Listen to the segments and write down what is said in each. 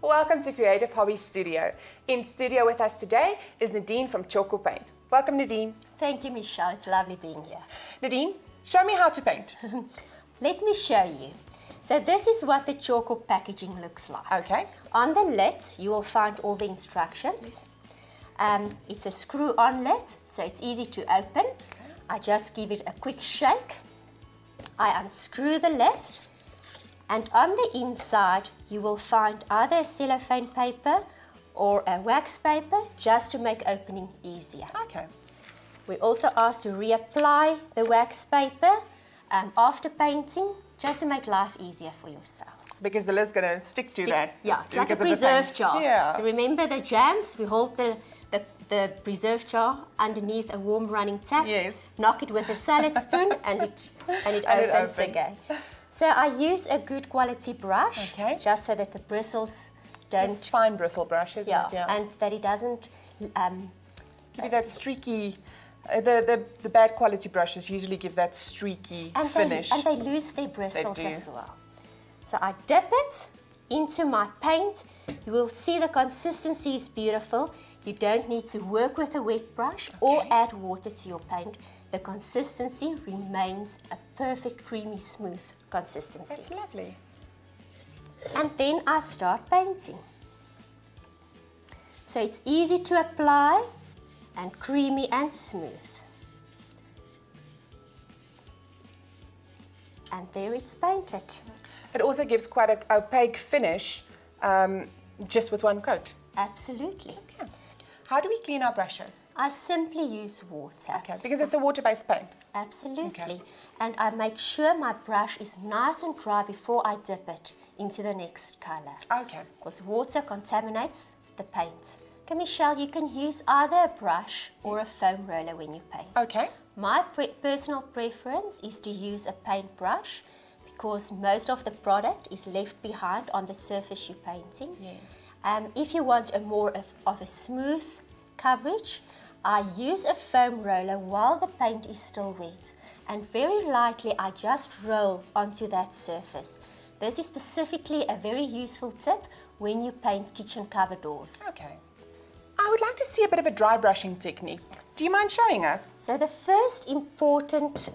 Welcome to Creative Hobbies Studio. In studio with us today is Nadine from Chalk Paint. Welcome, Nadine. Thank you, Michelle. It's lovely being here. Nadine, show me how to paint. Let me show you. So this is what the charcoal packaging looks like. Okay. On the lid, you will find all the instructions. It's a screw-on lid, so it's easy to open. I just give it a quick shake. I unscrew the lid, and on the inside, you will find either a cellophane paper or a wax paper, just to make opening easier. Okay. We also ask to reapply the wax paper after painting, just to make life easier for yourself. Because the lid's going to stick to that. Yeah, it's like a preserve jar. Yeah. Remember the jams? We hold the preserve jar underneath a warm running tap. Yes. Knock it with a salad spoon and it opens again. So I use a good quality brush, Okay. just so that the bristles don't... Fine bristle brush, isn't it? Yeah. And that it doesn't... give you that streaky... The bad quality brushes usually give that streaky finish. And they lose their bristles They do. as well. So I dip it into my paint. You will see the consistency is beautiful. You don't need to work with a wet brush or add water to your paint. The consistency remains a perfect, creamy, smooth consistency. That's lovely. And then I start painting. So it's easy to apply and creamy and smooth. And there it's painted. It also gives quite an opaque finish just with one coat. Absolutely. Okay. How do we clean our brushes? I simply use water. Okay, because it's a water-based paint. Absolutely. Okay. And I make sure my brush is nice and dry before I dip it into the next color. Okay. Because water contaminates the paint. Okay, Michelle, you can use either a brush or a foam roller when you paint. Okay. My personal preference is to use a paintbrush because most of the product is left behind on the surface you're painting. Yes. If you want a more of a smooth coverage, I use a foam roller while the paint is still wet, and very lightly I just roll onto that surface. This is specifically a very useful tip when you paint kitchen cupboard doors. Okay. I would like to see a bit of a dry brushing technique. Do you mind showing us? So the first important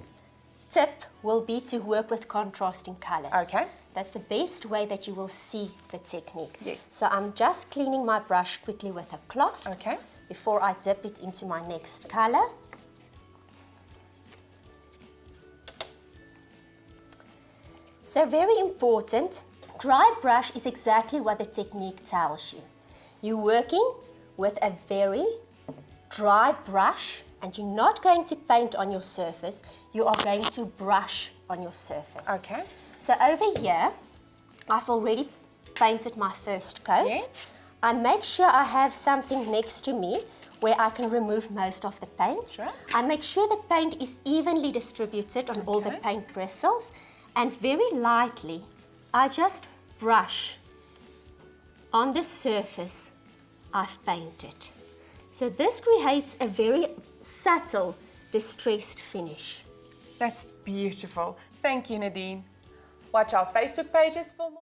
tip will be to work with contrasting colors. Okay. That's the best way that you will see the technique. Yes. So I'm just cleaning my brush quickly with a cloth. Okay. Before I dip it into my next color. So very important, dry brush is exactly what the technique tells you. You're working with a very dry brush and you're not going to paint on your surface, you are going to brush on your surface. Okay. So over here, I've already painted my first coat. Yes. I make sure I have something next to me where I can remove most of the paint. Sure. I make sure the paint is evenly distributed on all the paint bristles, and very lightly, I just brush on the surface I've painted. So this creates a very subtle, distressed finish. That's beautiful. Thank you, Nadine. Watch our Facebook pages for more.